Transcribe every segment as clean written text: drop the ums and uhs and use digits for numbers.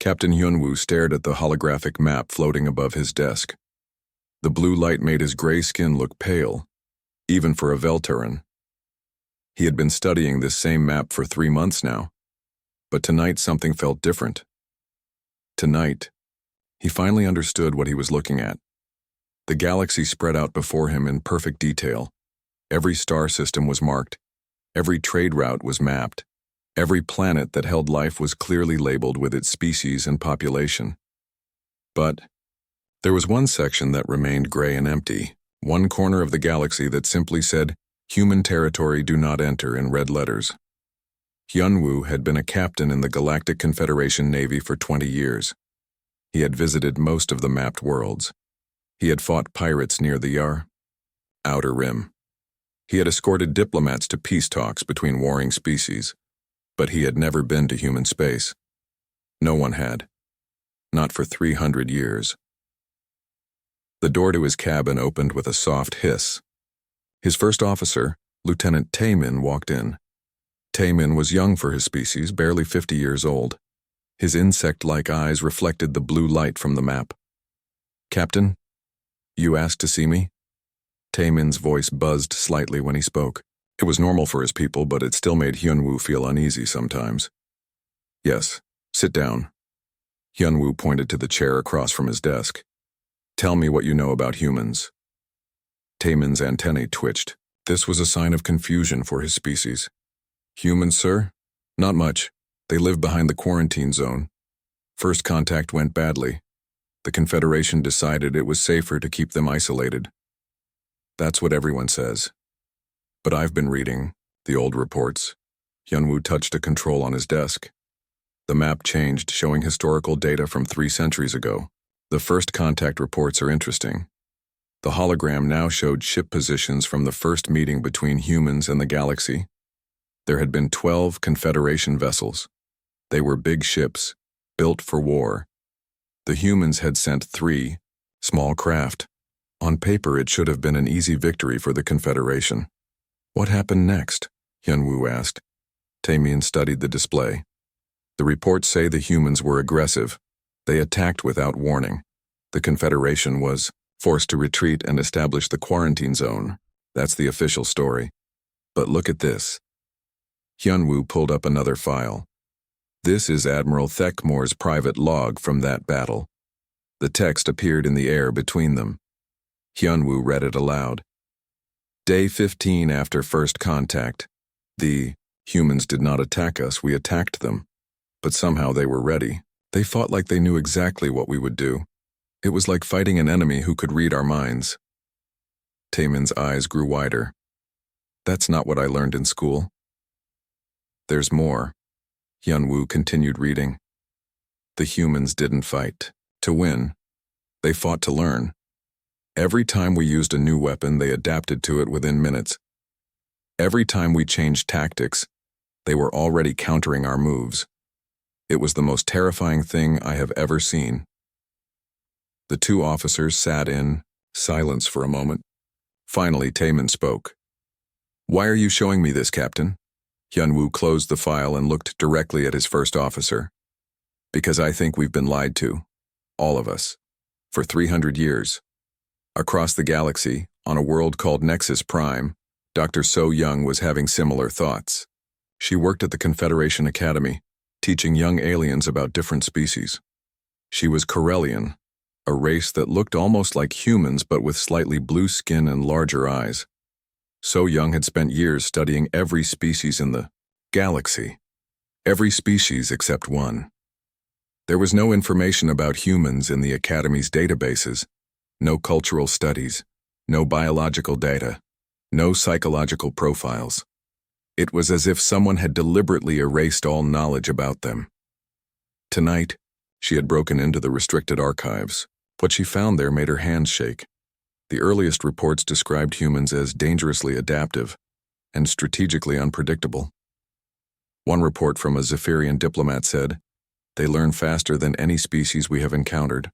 Captain Hyunwoo stared at the holographic map floating above his desk. The blue light made his gray skin look pale, even for a Velturan. He had been studying this same map for 3 months now, but tonight something felt different. Tonight, he finally understood what he was looking at. The galaxy spread out before him in perfect detail. Every star system was marked. Every trade route was mapped. Every planet that held life was clearly labeled with its species and population. But there was one section that remained gray and empty, one corner of the galaxy that simply said, "Human territory do not enter," in red letters. Hyunwoo had been a captain in the Galactic Confederation Navy for 20 years. He had visited most of the mapped worlds. He had fought pirates near the Outer Rim. He had escorted diplomats to peace talks between warring species, but he had never been to human space. No one had. Not for 300 years. The door to his cabin opened with a soft hiss. His first officer, Lieutenant Taemin, walked in. Taemin was young for his species, barely 50 years old. His insect-like eyes reflected the blue light from the map. "Captain, you asked to see me?" Taemin's voice buzzed slightly when he spoke. It was normal for his people, but it still made Hyunwoo feel uneasy sometimes. "Yes, sit down." Hyunwoo pointed to the chair across from his desk. "Tell me what you know about humans." Taemin's antennae twitched. This was a sign of confusion for his species. "Humans, sir? Not much. They live behind the quarantine zone. First contact went badly. The Confederation decided it was safer to keep them isolated. That's what everyone says. But I've been reading the old reports." Hyunwoo touched a control on his desk. The map changed, showing historical data from 3 centuries ago. The first contact reports are interesting. The hologram now showed ship positions from the first meeting between humans and the galaxy. There had been 12 Confederation vessels. They were big ships, built for war. The humans had sent 3 small craft. On paper, it should have been an easy victory for the Confederation. "What happened next?" Hyunwoo asked. Taemin studied the display. "The reports say the humans were aggressive. They attacked without warning. The Confederation was forced to retreat and establish the quarantine zone. That's the official story. But look at this." Hyunwoo pulled up another file. "This is Admiral Thekmore's private log from that battle." The text appeared in the air between them. Hyunwoo read it aloud. "Day 15 after first contact. The humans did not attack us, we attacked them. But somehow they were ready. They fought like they knew exactly what we would do. It was like fighting an enemy who could read our minds." Taemin's eyes grew wider. "That's not what I learned in school." "There's more." Hyunwoo continued reading. "The humans didn't fight to win. They fought to learn. Every time we used a new weapon, they adapted to it within minutes. Every time we changed tactics, they were already countering our moves. It was the most terrifying thing I have ever seen." The 2 officers sat in silence for a moment. Finally, Taemin spoke. "Why are you showing me this, Captain?" Hyunwoo closed the file and looked directly at his first officer. "Because I think we've been lied to. All of us. For 300 years. Across the galaxy, on a world called Nexus Prime, Dr. So Young was having similar thoughts. She worked at the Confederation Academy, teaching young aliens about different species. She was Corellian, a race that looked almost like humans but with slightly blue skin and larger eyes. So Young had spent years studying every species in the galaxy. Every species except one. There was no information about humans in the Academy's databases. No cultural studies, no biological data, no psychological profiles. It was as if someone had deliberately erased all knowledge about them. Tonight, she had broken into the restricted archives. What she found there made her hands shake. The earliest reports described humans as dangerously adaptive and strategically unpredictable. One report from a Zephyrian diplomat said, "They learn faster than any species we have encountered.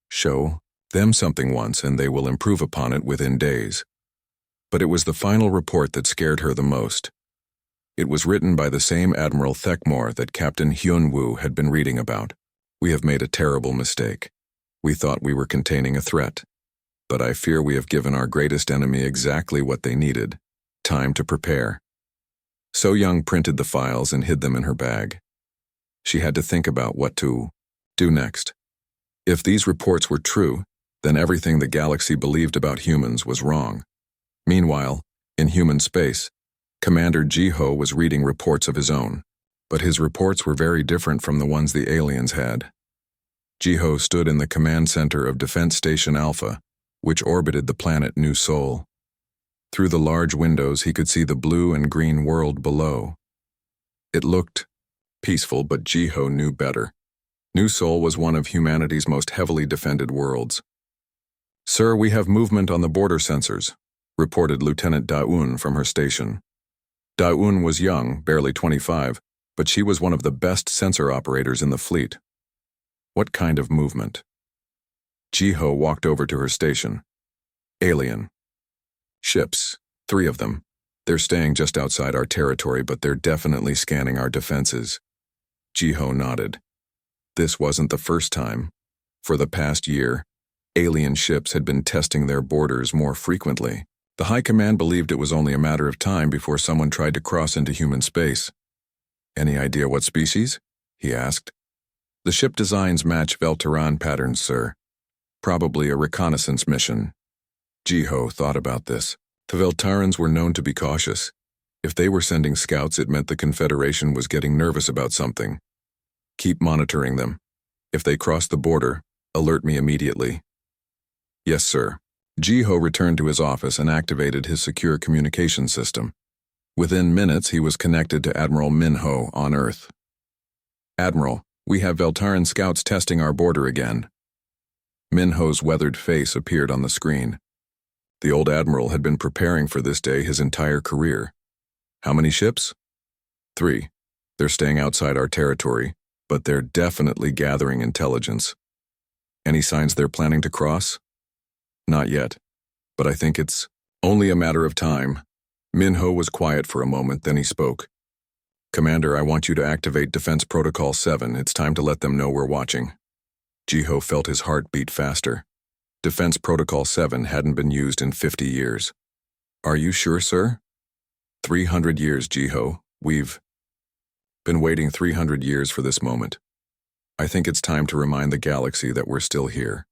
Show them something once and they will improve upon it within days." But it was the final report that scared her the most. It was written by the same Admiral Thekmore that Captain Hyunwoo had been reading about. We have made a terrible mistake. We thought we were containing a threat, but I fear we have given our greatest enemy exactly what they needed: time to prepare. So Young printed the files and hid them in her bag. She had to think about what to do next. If these reports were true, then everything the galaxy believed about humans was wrong. Meanwhile, in human space, Commander Jiho was reading reports of his own, but his reports were very different from the ones the aliens had. Jiho stood in the command center of Defense Station Alpha, which orbited the planet New Sol. Through the large windows he could see the blue and green world below. It looked peaceful, but Jiho knew better. New Sol was one of humanity's most heavily defended worlds. "Sir, we have movement on the border sensors," reported Lieutenant Daun from her station. Daun was young, barely 25, but she was one of the best sensor operators in the fleet. "What kind of movement?" Jiho walked over to her station. "Alien. Ships, 3 of them. They're staying just outside our territory, but they're definitely scanning our defenses." Jiho nodded. This wasn't the first time. For the past year, alien ships had been testing their borders more frequently. The High Command believed it was only a matter of time before someone tried to cross into human space. "Any idea what species?" he asked. "The ship designs match Velteran patterns, sir. Probably a reconnaissance mission." Jiho thought about this. The Veltarans were known to be cautious. If they were sending scouts, it meant the Confederation was getting nervous about something. "Keep monitoring them. If they cross the border, alert me immediately." "Yes, sir." Jiho returned to his office and activated his secure communication system. Within minutes, he was connected to Admiral Minho on Earth. "Admiral, we have Veltaran scouts testing our border again." Minho's weathered face appeared on the screen. The old admiral had been preparing for this day his entire career. "How many ships?" 3. "They're staying outside our territory, but they're definitely gathering intelligence." "Any signs they're planning to cross?" "Not yet, but I think it's only a matter of time." Minho was quiet for a moment, then he spoke. "Commander, I want you to activate Defense Protocol 7. It's time to let them know we're watching." Jiho felt his heart beat faster. Defense Protocol 7 hadn't been used in 50 years. "Are you sure, sir?" 300 years, Jiho. We've been waiting 300 years for this moment. I think it's time to remind the galaxy that we're still here."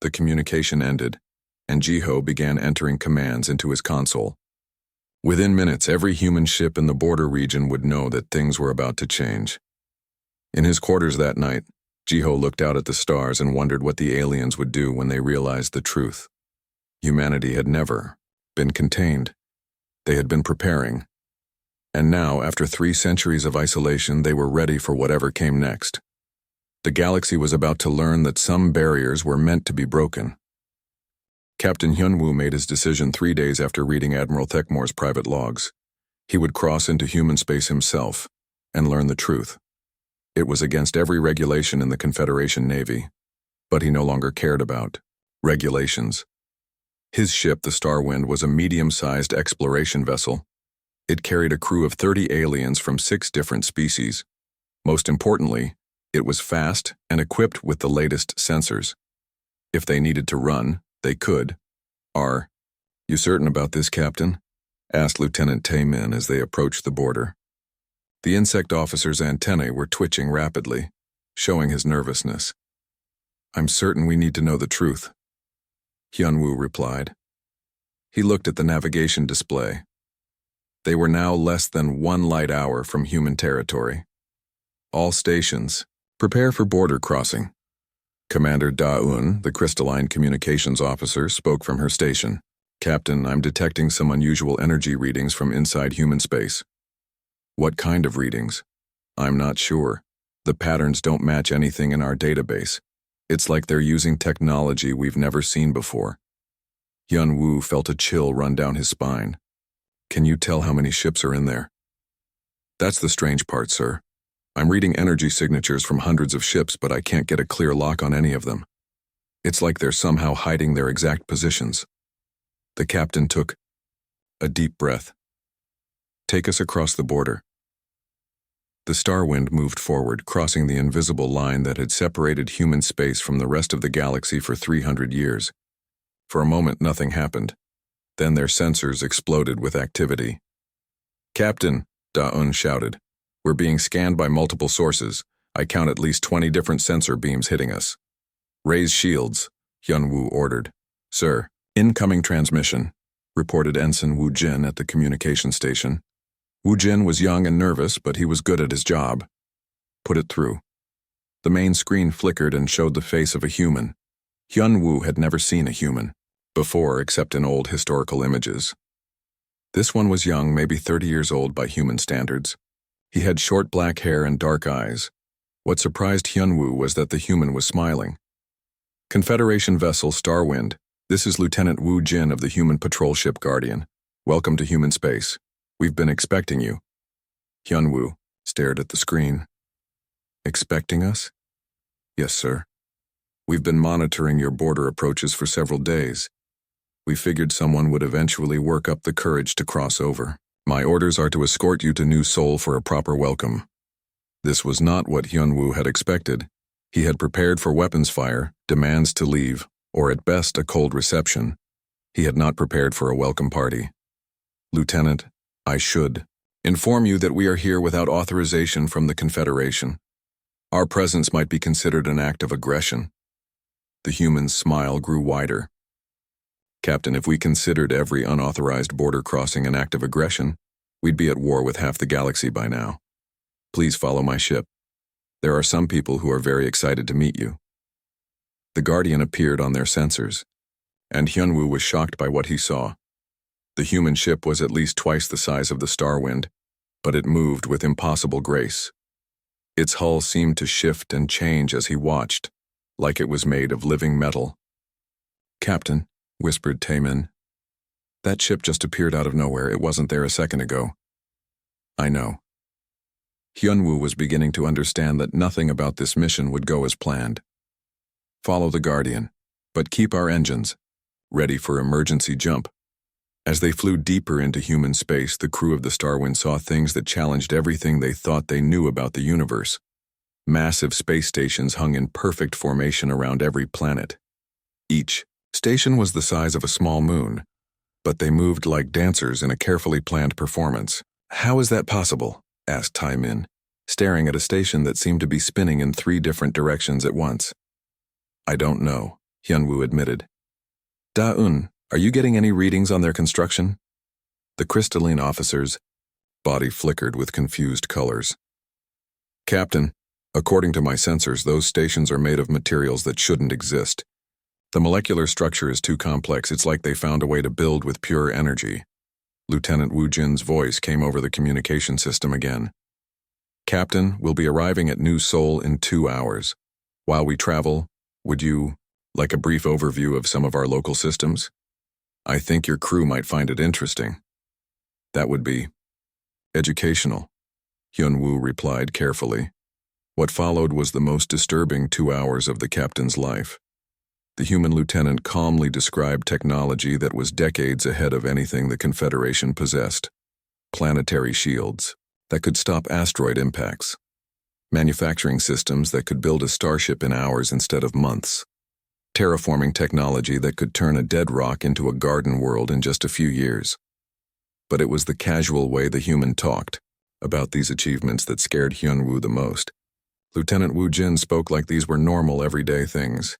The communication ended, and Jiho began entering commands into his console. Within minutes, every human ship in the border region would know that things were about to change. In his quarters that night, Jiho looked out at the stars and wondered what the aliens would do when they realized the truth. Humanity had never been contained. They had been preparing. And now, after 3 centuries of isolation, they were ready for whatever came next. The galaxy was about to learn that some barriers were meant to be broken. Captain Hyunwoo made his decision 3 days after reading Admiral Thekmore's private logs. He would cross into human space himself and learn the truth. It was against every regulation in the Confederation Navy, but he no longer cared about regulations. His ship, the Starwind, was a medium-sized exploration vessel. It carried a crew of 30 aliens from 6 different species. Most importantly, it was fast and equipped with the latest sensors. If they needed to run, they could. "Are you certain about this, Captain?" asked Lieutenant Taemin as they approached the border. The insect officer's antennae were twitching rapidly, showing his nervousness. "I'm certain we need to know the truth," Hyunwoo replied. He looked at the navigation display. They were now less than 1 light hour from human territory. "All stations, prepare for border crossing." Commander Da-un, the crystalline communications officer, spoke from her station. "Captain, I'm detecting some unusual energy readings from inside human space." "What kind of readings?" "I'm not sure. The patterns don't match anything in our database. It's like they're using technology we've never seen before." Hyunwoo felt a chill run down his spine. "Can you tell how many ships are in there?" "That's the strange part, sir. I'm reading energy signatures from hundreds of ships, but I can't get a clear lock on any of them. It's like they're somehow hiding their exact positions." The captain took a deep breath. "Take us across the border." The star wind moved forward, crossing the invisible line that had separated human space from the rest of the galaxy for 300 years. For a moment, nothing happened. Then their sensors exploded with activity. "Captain," Da-Un shouted, "we're being scanned by multiple sources. I count at least 20 different sensor beams hitting us." "Raise shields," Hyun-Woo ordered. "Sir." "Incoming transmission," reported Ensign Woo Jin at the communication station. Woo Jin was young and nervous, but he was good at his job. "Put it through." The main screen flickered and showed the face of a human. Hyun-Woo had never seen a human before, except in old historical images. This one was young, maybe 30 years old by human standards. He had short black hair and dark eyes. What surprised Hyun-Woo was that the human was smiling. "Confederation vessel Starwind, this is Lieutenant Woo Jin of the human patrol ship Guardian. Welcome to human space. We've been expecting you." Hyun-Woo stared at the screen. "Expecting us?" "Yes, sir. We've been monitoring your border approaches for several days. We figured someone would eventually work up the courage to cross over. My orders are to escort you to New Seoul for a proper welcome." This was not what Hyun-Woo had expected. He had prepared for weapons fire, demands to leave, or at best a cold reception. He had not prepared for a welcome party. "Lieutenant, I should inform you that we are here without authorization from the Confederation. Our presence might be considered an act of aggression." The human's smile grew wider. "Captain, if we considered every unauthorized border crossing an act of aggression, we'd be at war with half the galaxy by now. Please follow my ship. There are some people who are very excited to meet you." The Guardian appeared on their sensors, and Hyun-Woo was shocked by what he saw. The human ship was at least twice the size of the Starwind, but it moved with impossible grace. Its hull seemed to shift and change as he watched, like it was made of living metal. "Captain," whispered Taemin, "that ship just appeared out of nowhere. It wasn't there a second ago." "I know." Hyun-Woo was beginning to understand that nothing about this mission would go as planned. "Follow the Guardian, but keep our engines ready for emergency jump." As they flew deeper into human space, the crew of the Starwind saw things that challenged everything they thought they knew about the universe. Massive space stations hung in perfect formation around every planet. Each station was the size of a small moon, but they moved like dancers in a carefully planned performance. "How is that possible?" asked Taemin, staring at a station that seemed to be spinning in 3 different directions at once. "I don't know," Hyun-Woo admitted. "Da-Un, are you getting any readings on their construction?" The crystalline officer's body flickered with confused colors. "Captain, according to my sensors, those stations are made of materials that shouldn't exist. The molecular structure is too complex. It's like they found a way to build with pure energy." Lieutenant Woo Jin's voice came over the communication system again. "Captain, we'll be arriving at New Seoul in 2 hours. While we travel, would you like a brief overview of some of our local systems? I think your crew might find it interesting." "That would be educational," Hyun-Woo replied carefully. What followed was the most disturbing 2 hours of the captain's life. The human lieutenant calmly described technology that was decades ahead of anything the Confederation possessed. Planetary shields that could stop asteroid impacts. Manufacturing systems that could build a starship in hours instead of months. Terraforming technology that could turn a dead rock into a garden world in just a few years. But it was the casual way the human talked about these achievements that scared Hyun-Woo the most. Lieutenant Woo Jin spoke like these were normal, everyday things.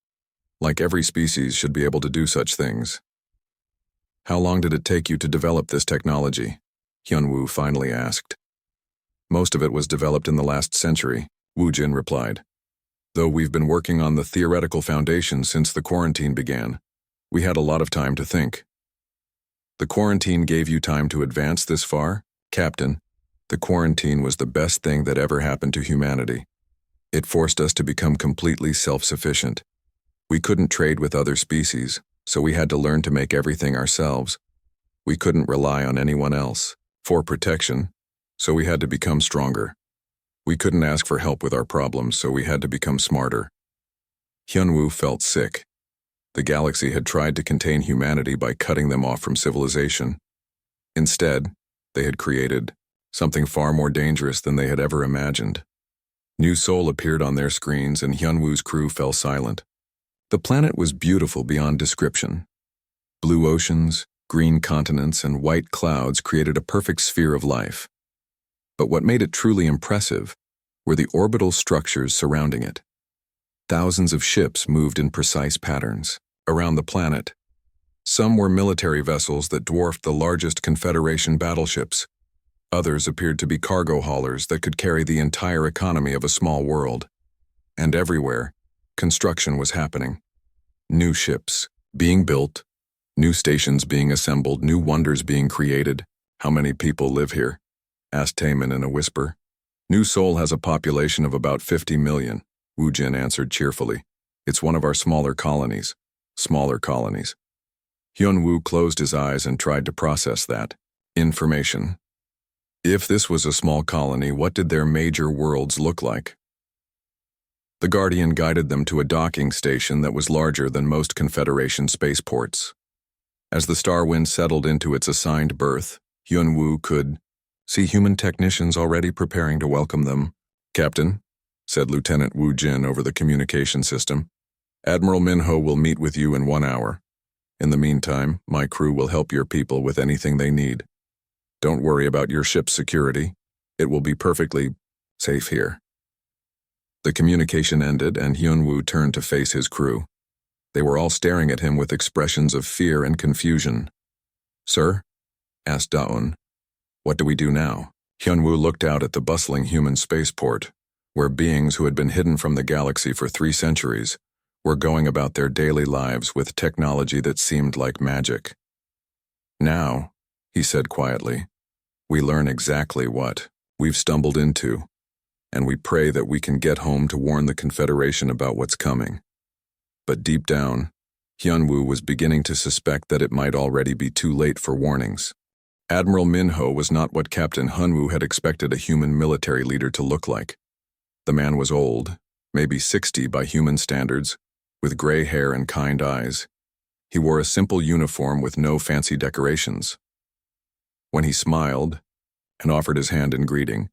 Like every species should be able to do such things. "How long did it take you to develop this technology?" Hyun-Woo finally asked. "Most of it was developed in the last century," Woo Jin replied. "Though we've been working on the theoretical foundation since the quarantine began, we had a lot of time to think." "The quarantine gave you time to advance this far?" "Captain, the quarantine was the best thing that ever happened to humanity. It forced us to become completely self-sufficient. We couldn't trade with other species, so we had to learn to make everything ourselves. We couldn't rely on anyone else for protection, so we had to become stronger. We couldn't ask for help with our problems, so we had to become smarter." Hyun-Woo felt sick. The galaxy had tried to contain humanity by cutting them off from civilization. Instead, they had created something far more dangerous than they had ever imagined. New Seoul appeared on their screens and Hyunwoo's crew fell silent. The planet was beautiful beyond description. Blue oceans, green continents, and white clouds created a perfect sphere of life. But what made it truly impressive were the orbital structures surrounding it. Thousands of ships moved in precise patterns around the planet. Some were military vessels that dwarfed the largest Confederation battleships. Others appeared to be cargo haulers that could carry the entire economy of a small world. And everywhere, construction was happening. New ships being built, new stations being assembled, new wonders being created. How many people live here? Asked Taemin in a whisper. New Seoul has a population of about 50 million, Woo Jin answered cheerfully. It's one of our smaller colonies. Smaller colonies. Hyunwoo closed his eyes and tried to process that information. If this was a small colony, what did their major worlds look like? The Guardian guided them to a docking station that was larger than most Confederation spaceports. As the Starwind settled into its assigned berth, Hyunwoo could see human technicians already preparing to welcome them. Captain, said Lieutenant Woo Jin over the communication system, Admiral Minho will meet with you in 1 hour. In the meantime, my crew will help your people with anything they need. Don't worry about your ship's security. It will be perfectly safe here. The communication ended and Hyunwoo turned to face his crew. They were all staring at him with expressions of fear and confusion. Sir? Asked Daun. What do we do now? Hyunwoo looked out at the bustling human spaceport, where beings who had been hidden from the galaxy for 3 centuries were going about their daily lives with technology that seemed like magic. Now, he said quietly, we learn exactly what we've stumbled into, and we pray that we can get home to warn the Confederation about what's coming. But deep down, Hyunwoo was beginning to suspect that it might already be too late for warnings. Admiral Minho was not what Captain Hyunwoo had expected a human military leader to look like. The man was old, maybe 60 by human standards, with gray hair and kind eyes. He wore a simple uniform with no fancy decorations. When he smiled and offered his hand in greeting,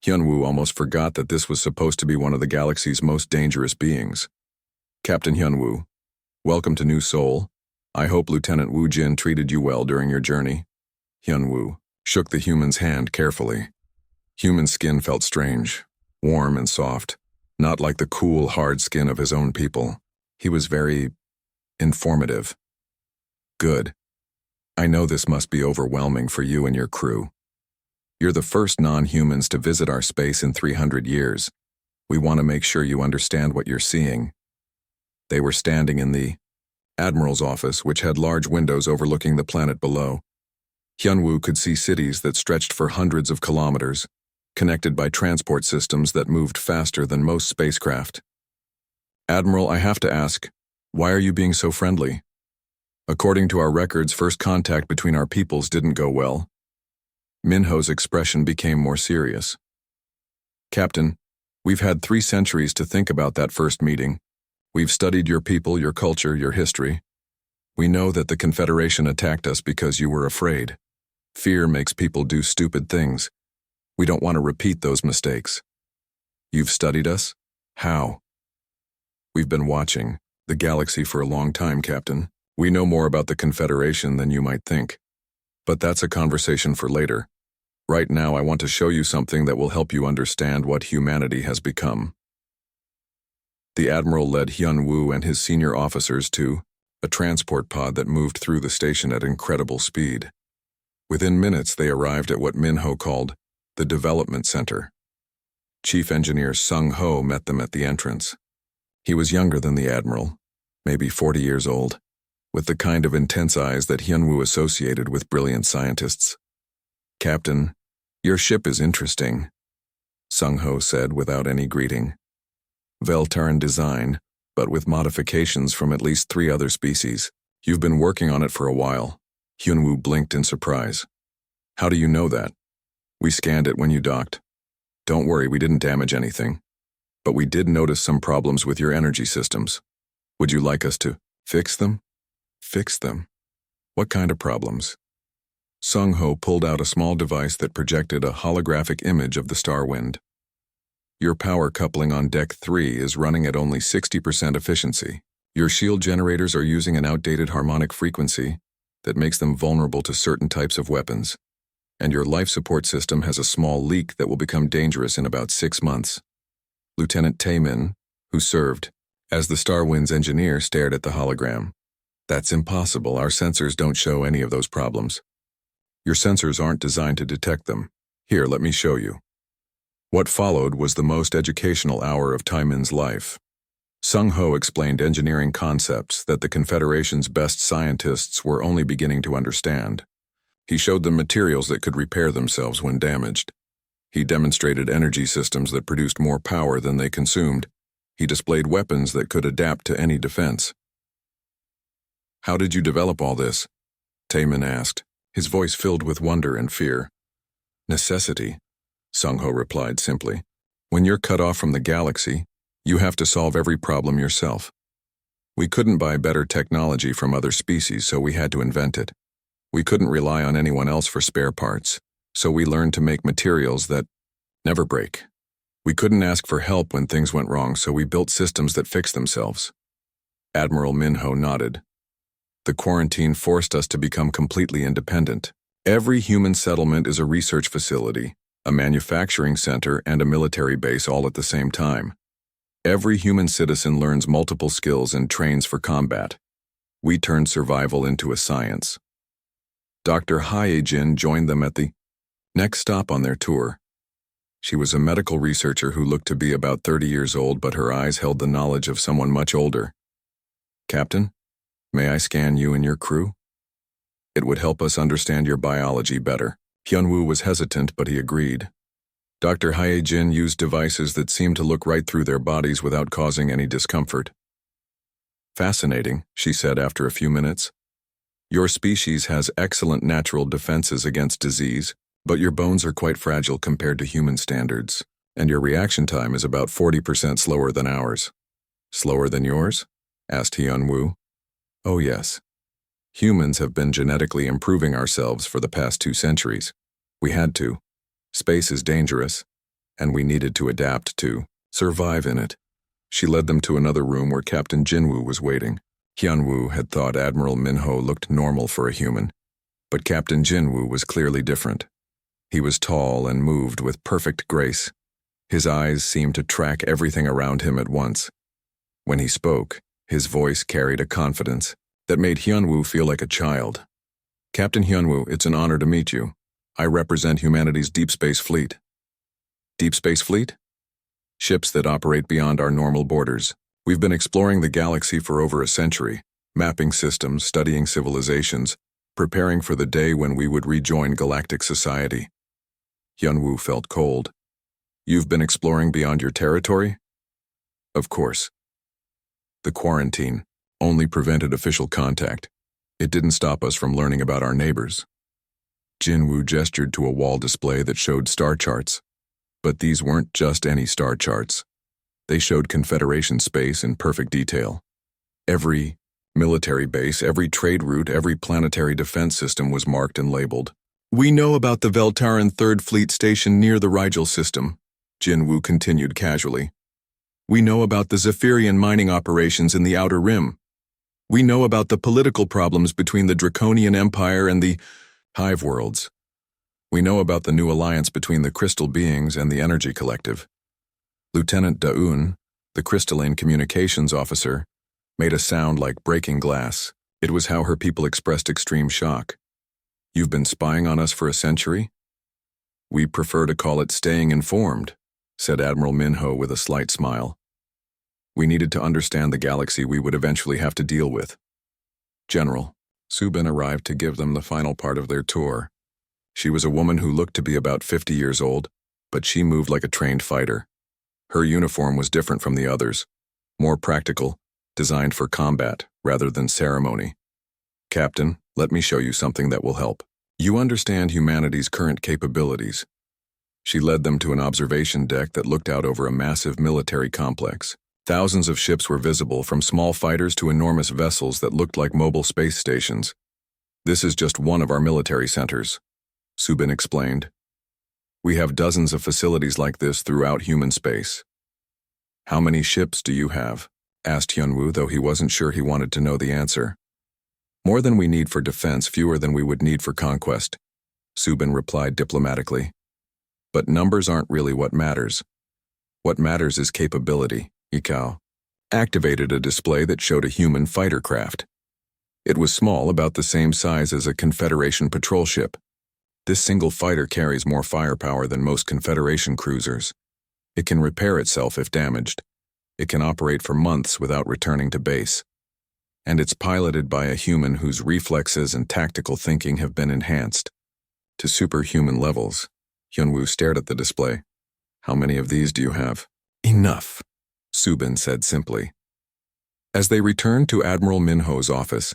Hyunwoo almost forgot that this was supposed to be one of the galaxy's most dangerous beings. Captain Hyunwoo, welcome to New Seoul. I hope Lieutenant Woo Jin treated you well during your journey. Hyunwoo shook the human's hand carefully. Human skin felt strange, warm and soft, not like the cool, hard skin of his own people. He was very informative. Good. I know this must be overwhelming for you and your crew. You're the first non-humans to visit our space in 300 years. We want to make sure you understand what you're seeing. They were standing in the Admiral's office, which had large windows overlooking the planet below. Hyunwoo could see cities that stretched for hundreds of kilometers, connected by transport systems that moved faster than most spacecraft. Admiral, I have to ask, why are you being so friendly? According to our records, first contact between our peoples didn't go well. Minho's expression became more serious. Captain, we've had 3 centuries to think about that first meeting. We've studied your people, your culture, your history. We know that the Confederation attacked us because you were afraid. Fear makes people do stupid things. We don't want to repeat those mistakes. You've studied us? How? We've been watching the galaxy for a long time, Captain. We know more about the Confederation than you might think. But that's a conversation for later. Right now, I want to show you something that will help you understand what humanity has become. The Admiral led Hyunwoo and his senior officers to a transport pod that moved through the station at incredible speed. Within minutes, they arrived at what Minho called the Development Center. Chief Engineer Sung Ho met them at the entrance. He was younger than the Admiral, maybe 40 years old, with the kind of intense eyes that Hyunwoo associated with brilliant scientists. Captain, your ship is interesting, Sung Ho said without any greeting. Veltaran design, but with modifications from at least 3 other species. You've been working on it for a while. Hyunwoo blinked in surprise. How do you know that? We scanned it when you docked. Don't worry, we didn't damage anything. But we did notice some problems with your energy systems. Would you like us to fix them? Fix them? What kind of problems? Sung-ho pulled out a small device that projected a holographic image of the star wind. Your power coupling on Deck 3 is running at only 60% efficiency. Your shield generators are using an outdated harmonic frequency that makes them vulnerable to certain types of weapons. And your life support system has a small leak that will become dangerous in about 6 months. Lieutenant Taemin, who served as the Star Wind's engineer, stared at the hologram. That's impossible. Our sensors don't show any of those problems. Your sensors aren't designed to detect them. Here, let me show you. What followed was the most educational hour of Taemin's life. Sung-ho explained engineering concepts that the Confederation's best scientists were only beginning to understand. He showed them materials that could repair themselves when damaged. He demonstrated energy systems that produced more power than they consumed. He displayed weapons that could adapt to any defense. "How did you develop all this?" Taemin asked, his voice filled with wonder and fear. "Necessity," Sung-ho replied simply. "When you're cut off from the galaxy, you have to solve every problem yourself. We couldn't buy better technology from other species, so we had to invent it. We couldn't rely on anyone else for spare parts, so we learned to make materials that never break. We couldn't ask for help when things went wrong, so we built systems that fix themselves." Admiral Minho nodded. "The quarantine forced us to become completely independent. Every human settlement is a research facility, a manufacturing center, and a military base all at the same time. Every human citizen learns multiple skills and trains for combat. We turned survival into a science." Dr. Hyejin joined them at the next stop on their tour. She was a medical researcher who looked to be about 30 years old, but her eyes held the knowledge of someone much older. "Captain, may I scan you and your crew? It would help us understand your biology better." Hyunwoo was hesitant, but he agreed. Dr. Hyejin used devices that seemed to look right through their bodies without causing any discomfort. "Fascinating," she said after a few minutes. "Your species has excellent natural defenses against disease, but your bones are quite fragile compared to human standards, and your reaction time is about 40% slower than ours." "Slower than yours?" asked Hyunwoo. "Oh yes. Humans have been genetically improving ourselves for the past 2 centuries. We had to. Space is dangerous, and we needed to adapt to survive in it." She led them to another room where Captain Jinwoo was waiting. Hyunwoo had thought Admiral Minho looked normal for a human, but Captain Jinwoo was clearly different. He was tall and moved with perfect grace. His eyes seemed to track everything around him at once. When he spoke, his voice carried a confidence that made Hyunwoo feel like a child. "Captain Hyunwoo, it's an honor to meet you. I represent humanity's deep space fleet." "Deep space fleet?" "Ships that operate beyond our normal borders. We've been exploring the galaxy for over a century, mapping systems, studying civilizations, preparing for the day when we would rejoin galactic society." Hyunwoo felt cold. "You've been exploring beyond your territory?" "Of course. The quarantine only prevented official contact. It didn't stop us from learning about our neighbors." Jinwoo gestured to a wall display that showed star charts. But these weren't just any star charts. They showed Confederation space in perfect detail. Every military base, every trade route, every planetary defense system was marked and labeled. "We know about the Veltaran 3rd Fleet Station near the Rigel system," Jinwoo continued casually. "We know about the Zephyrian mining operations in the Outer Rim. We know about the political problems between the Draconian Empire and the Hive Worlds. We know about the new alliance between the Crystal Beings and the Energy Collective." Lieutenant Daun, the crystalline communications officer, made a sound like breaking glass. It was how her people expressed extreme shock. "You've been spying on us for a century?" "We prefer to call it staying informed," said Admiral Minho with a slight smile. "We needed to understand the galaxy we would eventually have to deal with." General Subin arrived to give them the final part of their tour. She was a woman who looked to be about 50 years old, but she moved like a trained fighter. Her uniform was different from the others, more practical, designed for combat rather than ceremony. "Captain, let me show you something that will help. You understand humanity's current capabilities." She led them to an observation deck that looked out over a massive military complex. Thousands of ships were visible, from small fighters to enormous vessels that looked like mobile space stations. This is just one of our military centers, Subin explained. We have dozens of facilities like this throughout human space. How many ships do you have? Asked Hyunwoo, though he wasn't sure he wanted to know the answer. More than we need for defense, fewer than we would need for conquest, Subin replied diplomatically. But numbers aren't really what matters. What matters is capability, Ikao activated a display that showed a human fighter craft. It was small, about the same size as a Confederation patrol ship. This single fighter carries more firepower than most Confederation cruisers. It can repair itself if damaged. It can operate for months without returning to base. And it's piloted by a human whose reflexes and tactical thinking have been enhanced to superhuman levels. Hyunwoo stared at the display. How many of these do you have? Enough, Subin said simply. As they returned to Admiral Minho's office,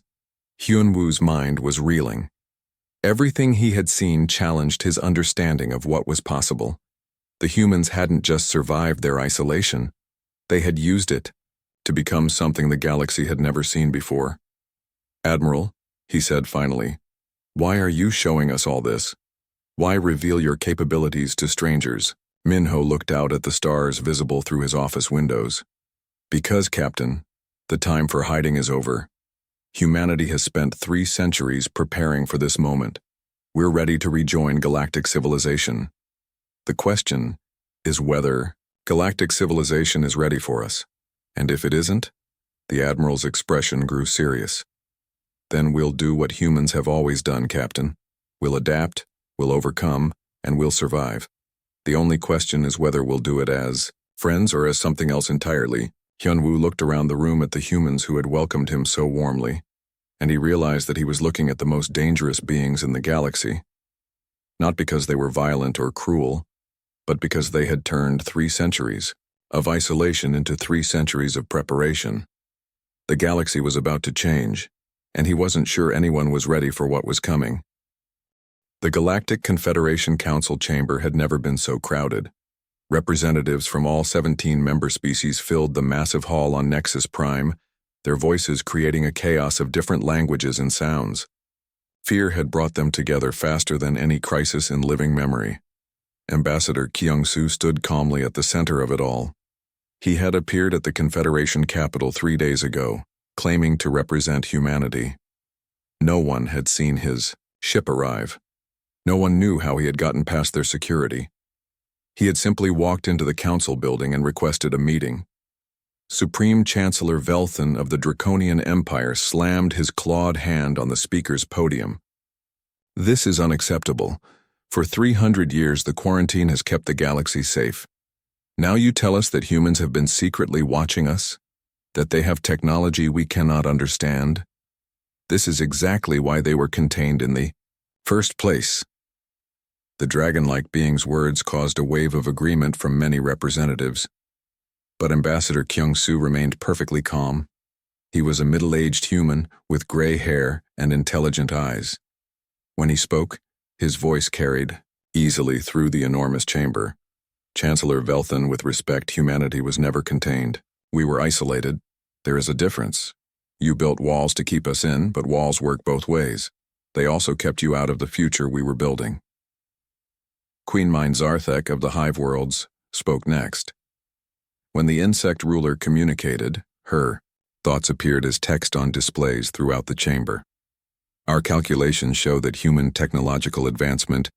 Hyunwoo's mind was reeling. Everything he had seen challenged his understanding of what was possible. The humans hadn't just survived their isolation, they had used it to become something the galaxy had never seen before. Admiral, he said finally, why are you showing us all this? Why reveal your capabilities to strangers? Minho looked out at the stars visible through his office windows. Because, Captain, the time for hiding is over. Humanity has spent 3 centuries preparing for this moment. We're ready to rejoin galactic civilization. The question is whether galactic civilization is ready for us. And if it isn't, the Admiral's expression grew serious. Then we'll do what humans have always done, Captain. We'll adapt, we'll overcome, and we'll survive. The only question is whether we'll do it as friends or as something else entirely. Hyunwoo looked around the room at the humans who had welcomed him so warmly, and he realized that he was looking at the most dangerous beings in the galaxy. Not because they were violent or cruel, but because they had turned 3 centuries of isolation into 3 centuries of preparation. The galaxy was about to change, and he wasn't sure anyone was ready for what was coming. The Galactic Confederation Council chamber had never been so crowded. Representatives from all 17 member species filled the massive hall on Nexus Prime, their voices creating a chaos of different languages and sounds. Fear had brought them together faster than any crisis in living memory. Ambassador Kyung-soo stood calmly at the center of it all. He had appeared at the Confederation capital 3 days ago, claiming to represent humanity. No one had seen his ship arrive. No one knew how he had gotten past their security. He had simply walked into the council building and requested a meeting. Supreme Chancellor Velthan of the Draconian Empire slammed his clawed hand on the speaker's podium. This is unacceptable. For 300 years, the quarantine has kept the galaxy safe. Now you tell us that humans have been secretly watching us? That they have technology we cannot understand? This is exactly why they were contained in the first place. The dragon-like being's words caused a wave of agreement from many representatives. But Ambassador Kyung-soo remained perfectly calm. He was a middle-aged human with gray hair and intelligent eyes. When he spoke, his voice carried easily through the enormous chamber. Chancellor Velthan, with respect, humanity was never contained. We were isolated. There is a difference. You built walls to keep us in, but walls work both ways. They also kept you out of the future we were building. Queen Mind Zarthek of the Hive Worlds spoke next. When the insect ruler communicated, her thoughts appeared as text on displays throughout the chamber. Our calculations show that human technological advancement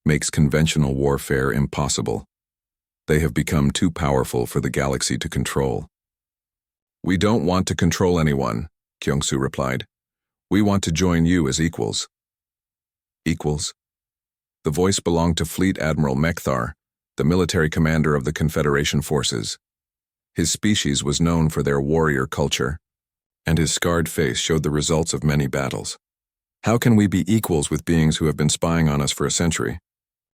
makes conventional warfare impossible. They have become too powerful for the galaxy to control. We don't want to control anyone, Kyung-soo replied. We want to join you as equals. Equals? The voice belonged to Fleet Admiral Mekthar, the military commander of the Confederation forces. His species was known for their warrior culture, and his scarred face showed the results of many battles. How can we be equals with beings who have been spying on us for a century?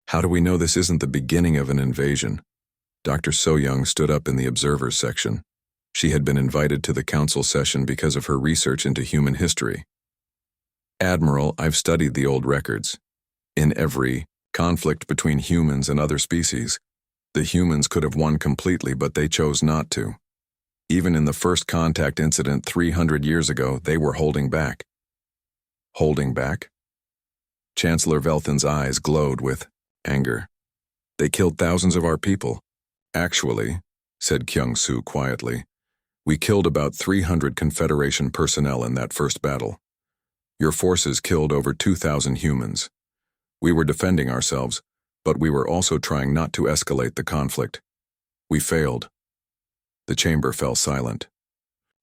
How do we know this isn't the beginning of an invasion? Dr. So-young stood up in the observers section. She had been invited to the council session because of her research into human history. Admiral, I've studied the old records. In every conflict between humans and other species, the humans could have won completely, but they chose not to. Even in the first contact incident 300 years ago, they were holding back. Holding back? Chancellor Velthan's eyes glowed with anger. They killed thousands of our people. Actually, said Kyung-soo quietly, we killed about 300 Confederation personnel in that first battle. Your forces killed over 2,000 humans. We were defending ourselves, but we were also trying not to escalate the conflict. We failed. The chamber fell silent.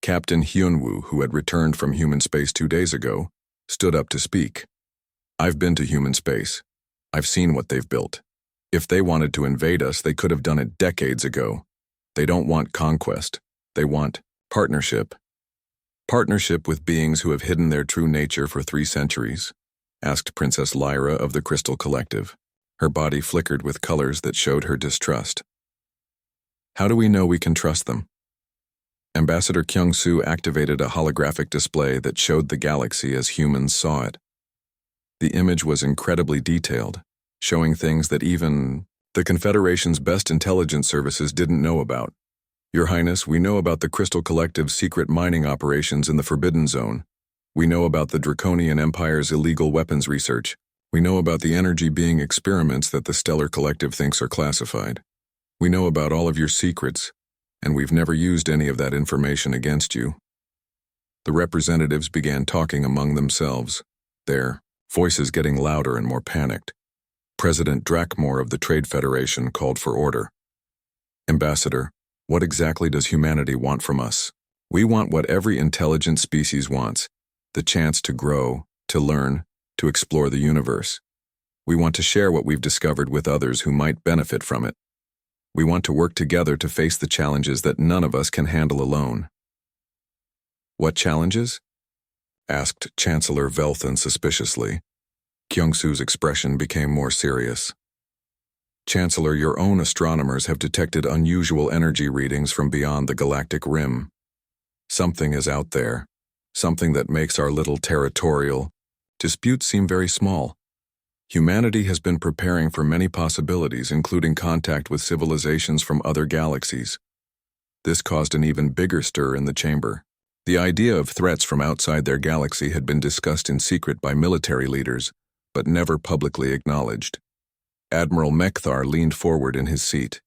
Captain Hyunwoo, who had returned from human space 2 days ago, stood up to speak. I've been to human space. I've seen what they've built. If they wanted to invade us, they could have done it decades ago. They don't want conquest. They want partnership. Partnership with beings who have hidden their true nature for 3 centuries, asked Princess Lyra of the Crystal Collective. Her body flickered with colors that showed her distrust. How do we know we can trust them? Ambassador Kyung-soo activated a holographic display that showed the galaxy as humans saw it. The image was incredibly detailed, showing things that even the Confederation's best intelligence services didn't know about. Your Highness, we know about the Crystal Collective's secret mining operations in the Forbidden Zone. We know about the Draconian Empire's illegal weapons research. We know about the energy being experiments that the Stellar Collective thinks are classified. We know about all of your secrets, and we've never used any of that information against you. The representatives began talking among themselves, their voices getting louder and more panicked. President Drakmore of the Trade Federation called for order. Ambassador, what exactly does humanity want from us? We want what every intelligent species wants, the chance to grow, to learn, to explore the universe. We want to share what we've discovered with others who might benefit from it. We want to work together to face the challenges that none of us can handle alone. What challenges? Asked Chancellor Velthan suspiciously. Kyung-soo's expression became more serious. Chancellor, your own astronomers have detected unusual energy readings from beyond the galactic rim. Something is out there, something that makes our little territorial disputes seem very small. Humanity has been preparing for many possibilities, including contact with civilizations from other galaxies. This caused an even bigger stir in the chamber. The idea of threats from outside their galaxy had been discussed in secret by military leaders, but never publicly acknowledged. Admiral Mekthar leaned forward in his seat.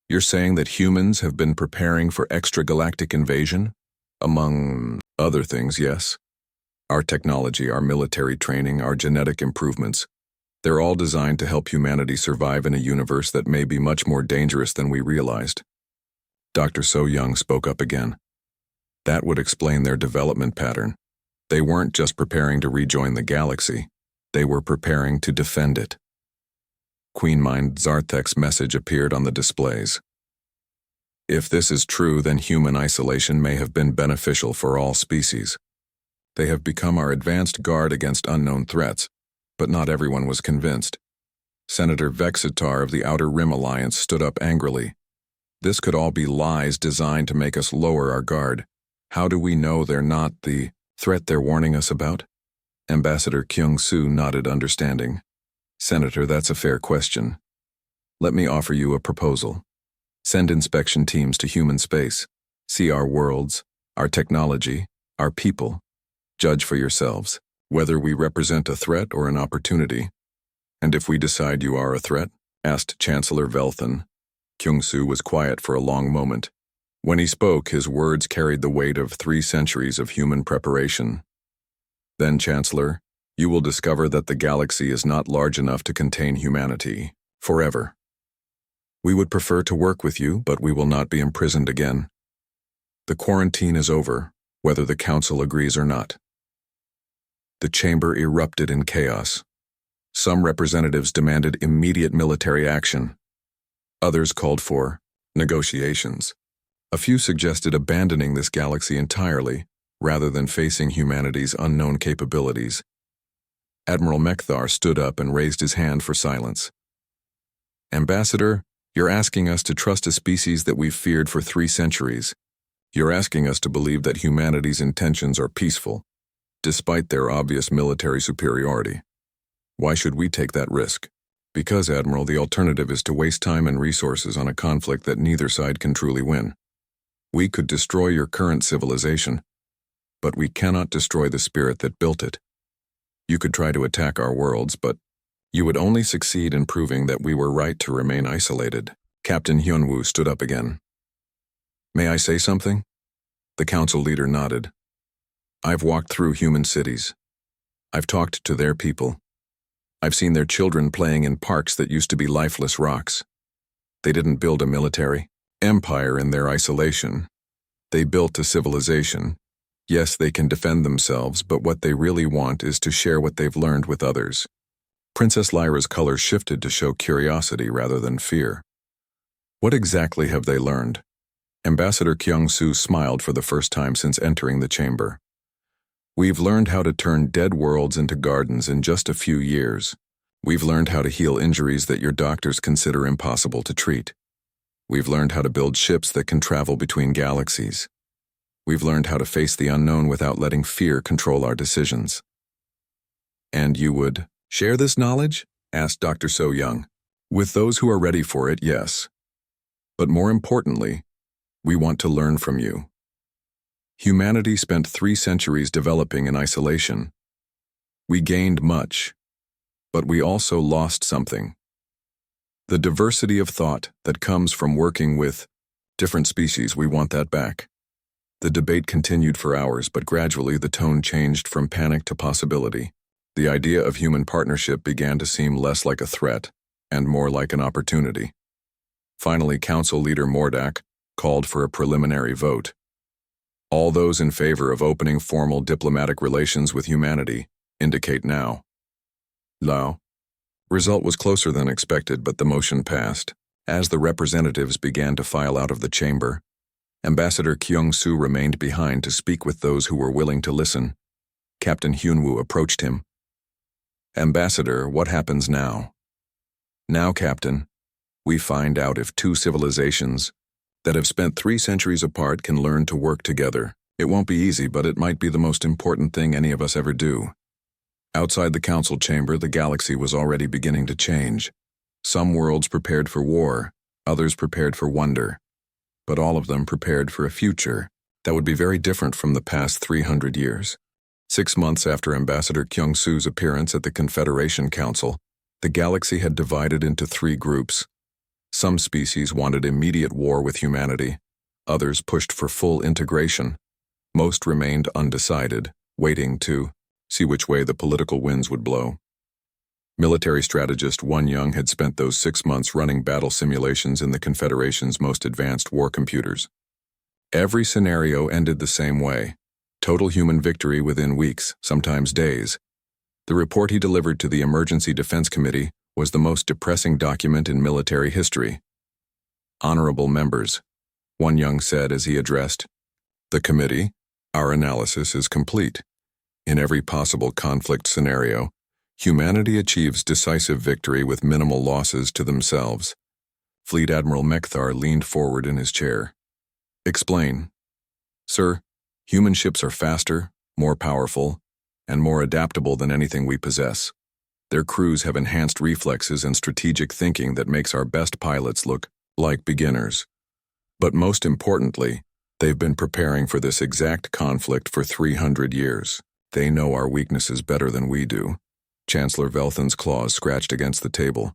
You're saying that humans have been preparing for extragalactic invasion? Among other things, yes. Our technology, our military training, our genetic improvements, they're all designed to help humanity survive in a universe that may be much more dangerous than we realized. Dr. So-young spoke up again. That would explain their development pattern. They weren't just preparing to rejoin the galaxy. They were preparing to defend it. Queen Mind Zarthek's message appeared on the displays. If this is true, then human isolation may have been beneficial for all species. They have become our advanced guard against unknown threats, but not everyone was convinced. Senator Vexitar of the Outer Rim Alliance stood up angrily. This could all be lies designed to make us lower our guard. How do we know they're not the threat they're warning us about? Ambassador Kyung-soo nodded understanding. Senator, that's a fair question. Let me offer you a proposal. Send inspection teams to human space. See our worlds, our technology, our people. Judge for yourselves whether we represent a threat or an opportunity. And if we decide you are a threat? Asked Chancellor Velthan. Kyung-soo was quiet for a long moment. When he spoke, his words carried the weight of 3 centuries of human preparation. Then, Chancellor, you will discover that the galaxy is not large enough to contain humanity forever. We would prefer to work with you, but we will not be imprisoned again. The quarantine is over, whether the Council agrees or not. The chamber erupted in chaos. Some representatives demanded immediate military action. Others called for negotiations. A few suggested abandoning this galaxy entirely, rather than facing humanity's unknown capabilities. Admiral Mekthar stood up and raised his hand for silence. Ambassador, you're asking us to trust a species that we've feared for 3 centuries. You're asking us to believe that humanity's intentions are peaceful, despite their obvious military superiority. Why should we take that risk? Because, Admiral, the alternative is to waste time and resources on a conflict that neither side can truly win. We could destroy your current civilization, but we cannot destroy the spirit that built it. You could try to attack our worlds, but you would only succeed in proving that we were right to remain isolated. Captain Hyunwoo stood up again. May I say something? The council leader nodded. I've walked through human cities. I've talked to their people. I've seen their children playing in parks that used to be lifeless rocks. They didn't build a military empire in their isolation. They built a civilization. Yes, they can defend themselves, but what they really want is to share what they've learned with others. Princess Lyra's color shifted to show curiosity rather than fear. What exactly have they learned? Ambassador Kyung-soo smiled for the first time since entering the chamber. We've learned how to turn dead worlds into gardens in just a few years. We've learned how to heal injuries that your doctors consider impossible to treat. We've learned how to build ships that can travel between galaxies. We've learned how to face the unknown without letting fear control our decisions. And you would share this knowledge? Asked Dr. So Young. With those who are ready for it, yes. But more importantly, we want to learn from you. Humanity spent 3 centuries developing in isolation. We gained much, but we also lost something. The diversity of thought that comes from working with different species, we want that back. The debate continued for hours, but gradually the tone changed from panic to possibility. The idea of human partnership began to seem less like a threat and more like an opportunity. Finally, Council Leader Mordak called for a preliminary vote. All those in favor of opening formal diplomatic relations with humanity indicate now. Lao. Result was closer than expected, but the motion passed. As the representatives began to file out of the chamber, Ambassador Kyung-soo remained behind to speak with those who were willing to listen. Captain Hyunwoo approached him. Ambassador, what happens now? Now, Captain, we find out if 2 civilizations that have spent 3 centuries apart can learn to work together. It won't be easy, but it might be the most important thing any of us ever do. Outside the council chamber, the galaxy was already beginning to change. Some worlds prepared for war, others prepared for wonder, but all of them prepared for a future that would be very different from the past 300 years. 6 months after Ambassador Kyung-soo's appearance at the Confederation Council, the galaxy had divided into 3 groups. Some species wanted immediate war with humanity. Others pushed for full integration. Most remained undecided, waiting to see which way the political winds would blow. Military strategist Won Young had spent those 6 months running battle simulations in the Confederation's most advanced war computers. Every scenario ended the same way: total human victory within weeks, sometimes days. The report he delivered to the Emergency Defense Committee was the most depressing document in military history. Honorable members, Won Young said as he addressed the committee, our analysis is complete. In every possible conflict scenario, humanity achieves decisive victory with minimal losses to themselves. Fleet Admiral Mekthar leaned forward in his chair. Explain. Sir, human ships are faster, more powerful, and more adaptable than anything we possess. Their crews have enhanced reflexes and strategic thinking that makes our best pilots look like beginners. But most importantly, they've been preparing for this exact conflict for 300 years. They know our weaknesses better than we do. Chancellor Velthan's claws scratched against the table.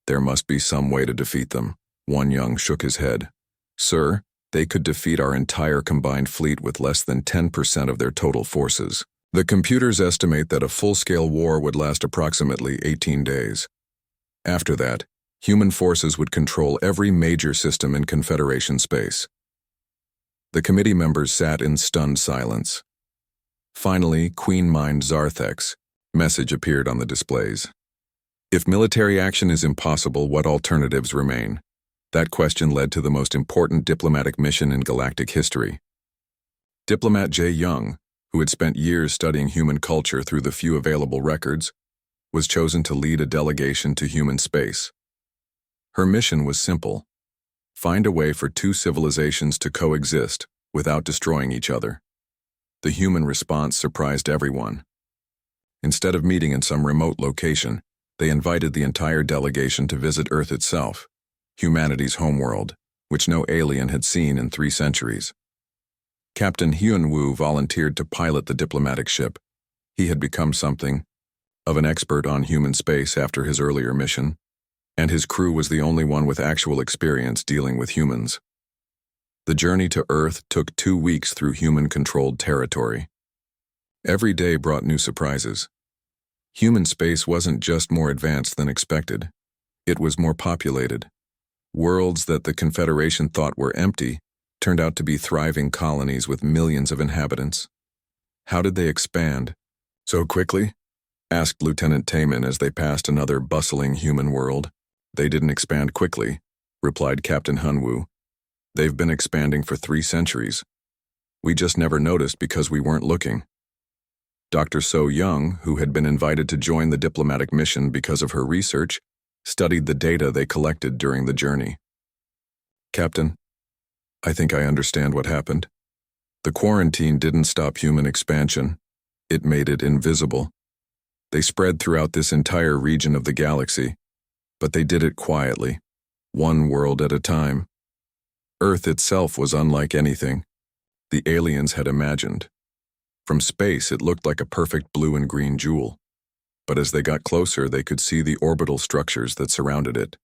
There must be some way to defeat them. Won Young shook his head. Sir, they could defeat our entire combined fleet with less than 10% of their total forces. The computers estimate that a full-scale war would last approximately 18 days. After that, human forces would control every major system in Confederation space. The committee members sat in stunned silence. Finally, Queen Mind Zarthek's message appeared on the displays. If military action is impossible, what alternatives remain? That question led to the most important diplomatic mission in galactic history. Diplomat Jae Young, who had spent years studying human culture through the few available records, was chosen to lead a delegation to human space. Her mission was simple: find a way for 2 civilizations to coexist without destroying each other. The human response surprised everyone. Instead of meeting in some remote location, they invited the entire delegation to visit Earth itself, humanity's homeworld, which no alien had seen in 3 centuries. Captain Hyunwoo volunteered to pilot the diplomatic ship. He had become something of an expert on human space after his earlier mission, and his crew was the only one with actual experience dealing with humans. The journey to Earth took 2 weeks through human-controlled territory. Every day brought new surprises. Human space wasn't just more advanced than expected. It was more populated. Worlds that the Confederation thought were empty turned out to be thriving colonies with millions of inhabitants. How did they expand so quickly? Asked Lieutenant Taman as they passed another bustling human world. They didn't expand quickly, replied Captain Hunwoo. They've been expanding for 3 centuries. We just never noticed because we weren't looking. Dr. So Young, who had been invited to join the diplomatic mission because of her research, studied the data they collected during the journey. Captain, I think I understand what happened. The quarantine didn't stop human expansion. It made it invisible. They spread throughout this entire region of the galaxy, but they did it quietly, one world at a time. Earth itself was unlike anything the aliens had imagined. From space, it looked like a perfect blue and green jewel. But as they got closer, they could see the orbital structures that surrounded it.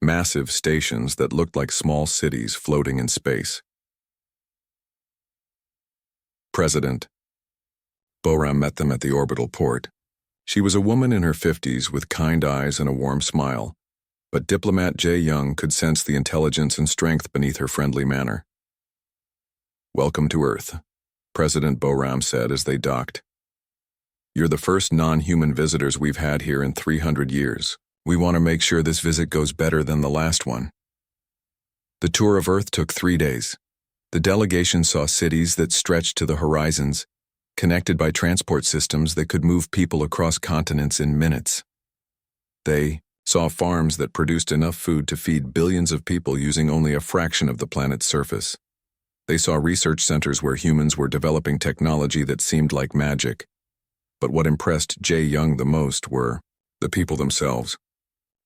Massive stations that looked like small cities floating in space. President. Boram met them at the orbital port. She was a woman in her 50s with kind eyes and a warm smile, but diplomat Jae Young could sense the intelligence and strength beneath her friendly manner. Welcome to Earth, President Boram said as they docked. You're the first non-human visitors we've had here in 300 years. We want to make sure this visit goes better than the last one. The tour of Earth took 3 days. The delegation saw cities that stretched to the horizons, connected by transport systems that could move people across continents in minutes. They saw farms that produced enough food to feed billions of people using only a fraction of the planet's surface. They saw research centers where humans were developing technology that seemed like magic. But what impressed Jae Young the most were the people themselves.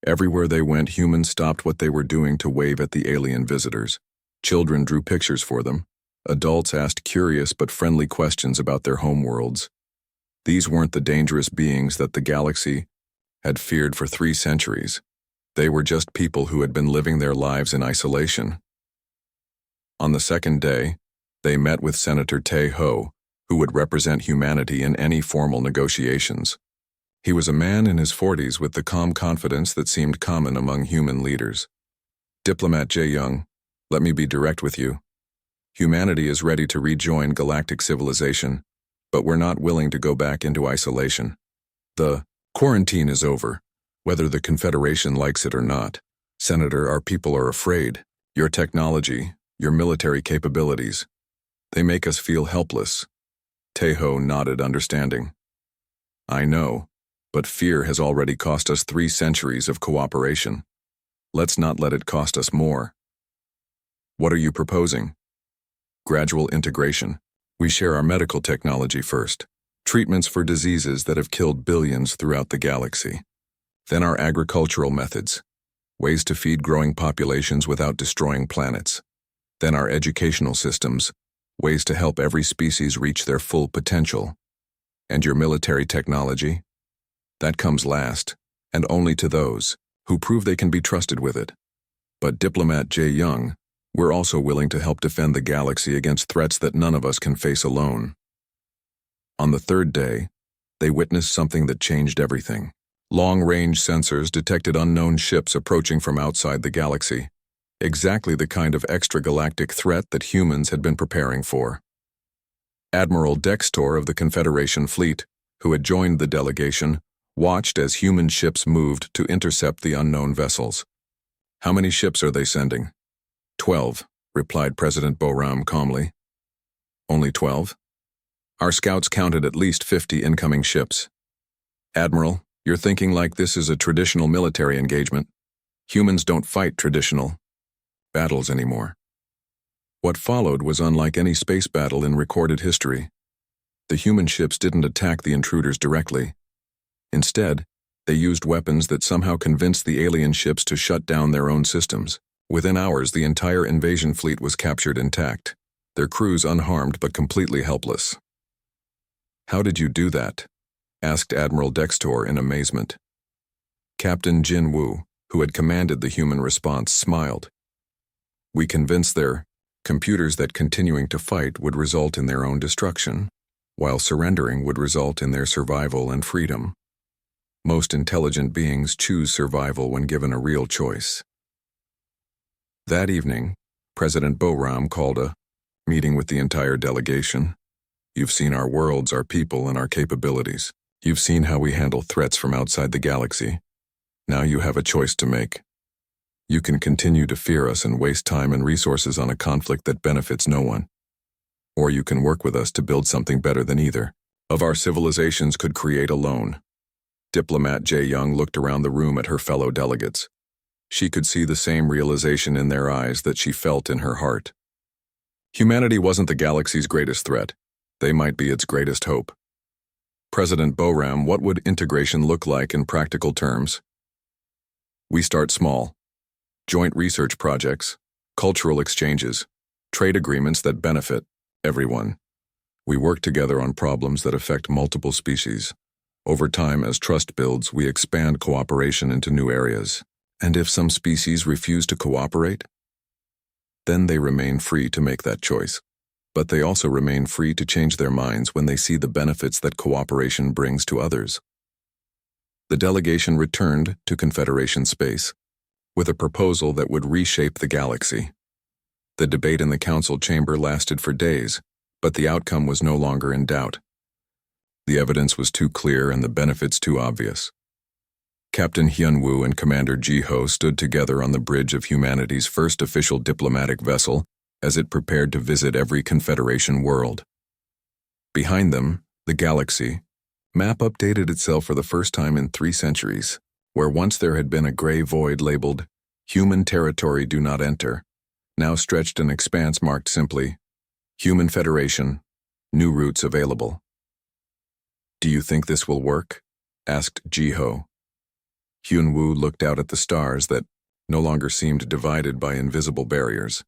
Everywhere they went, humans stopped what they were doing to wave at the alien visitors. Children drew pictures for them. Adults asked curious but friendly questions about their homeworlds. These weren't the dangerous beings that the galaxy had feared for 3 centuries. They were just people who had been living their lives in isolation. On the second day, they met with Senator Tae Ho, who would represent humanity in any formal negotiations. He was a man in his 40s with the calm confidence that seemed common among human leaders. Diplomat Jae Young, let me be direct with you. Humanity is ready to rejoin galactic civilization, but we're not willing to go back into isolation. The quarantine is over, whether the Confederation likes it or not. Senator, our people are afraid. Your technology, your military capabilities, they make us feel helpless. Tae-ho nodded understanding. I know, but fear has already cost us 3 centuries of cooperation. Let's not let it cost us more. What are you proposing? Gradual integration. We share our medical technology first. Treatments for diseases that have killed billions throughout the galaxy. Then our agricultural methods. Ways to feed growing populations without destroying planets. Then our educational systems. Ways to help every species reach their full potential. And your military technology? That comes last, and only to those who prove they can be trusted with it. But Diplomat Jae Young, we're also willing to help defend the galaxy against threats that none of us can face alone. On the 3rd day, they witnessed something that changed everything. Long-range sensors detected unknown ships approaching from outside the galaxy. Exactly the kind of extragalactic threat that humans had been preparing for. Admiral Dextor of the Confederation fleet, who had joined the delegation, watched as human ships moved to intercept the unknown vessels. How many ships are they sending? 12, replied President Boram calmly. Only 12? Our scouts counted at least 50 incoming ships. Admiral, you're thinking like this is a traditional military engagement. Humans don't fight traditional battles anymore. What followed was unlike any space battle in recorded history. The human ships didn't attack the intruders directly. Instead, they used weapons that somehow convinced the alien ships to shut down their own systems. Within hours, the entire invasion fleet was captured intact, their crews unharmed but completely helpless. How did you do that? asked Admiral Dextor in amazement. Captain Jin Woo, who had commanded the human response, smiled. We convinced their computers that continuing to fight would result in their own destruction, while surrendering would result in their survival and freedom. Most intelligent beings choose survival when given a real choice. That evening, President Boram called a meeting with the entire delegation. You've seen our worlds, our people, and our capabilities. You've seen how we handle threats from outside the galaxy. Now you have a choice to make. You can continue to fear us and waste time and resources on a conflict that benefits no one. Or you can work with us to build something better than either of our civilizations could create alone. Diplomat Jae Young looked around the room at her fellow delegates. She could see the same realization in their eyes that she felt in her heart. Humanity wasn't the galaxy's greatest threat. They might be its greatest hope. President Boram, what would integration look like in practical terms? We start small. Joint research projects, cultural exchanges, trade agreements that benefit everyone. We work together on problems that affect multiple species. Over time, as trust builds, we expand cooperation into new areas. And if some species refuse to cooperate, then they remain free to make that choice. But they also remain free to change their minds when they see the benefits that cooperation brings to others. The delegation returned to Confederation space with a proposal that would reshape the galaxy. The debate in the council chamber lasted for days, but the outcome was no longer in doubt. The evidence was too clear and the benefits too obvious. Captain Hyun-woo and Commander Ji-ho stood together on the bridge of humanity's first official diplomatic vessel as it prepared to visit every Confederation world. Behind them, the galaxy map updated itself for the first time in 3 centuries, where once there had been a gray void labeled, "Human Territory Do Not Enter," now stretched an expanse marked simply, "Human Federation, New Routes Available." "Do you think this will work?" asked Ji-ho. Hyun-woo looked out at the stars that no longer seemed divided by invisible barriers.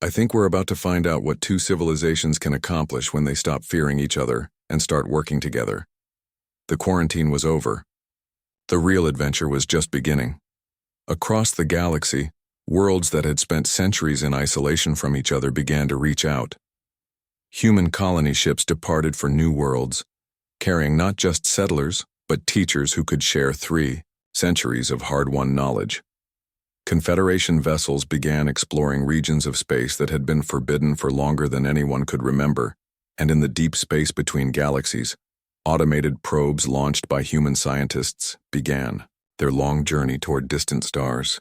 "I think we're about to find out what 2 civilizations can accomplish when they stop fearing each other and start working together." The quarantine was over. The real adventure was just beginning. Across the galaxy, worlds that had spent centuries in isolation from each other began to reach out. Human colony ships departed for new worlds, carrying not just settlers, but teachers who could share 3 centuries of hard-won knowledge. Confederation vessels began exploring regions of space that had been forbidden for longer than anyone could remember, and in the deep space between galaxies, automated probes launched by human scientists began their long journey toward distant stars.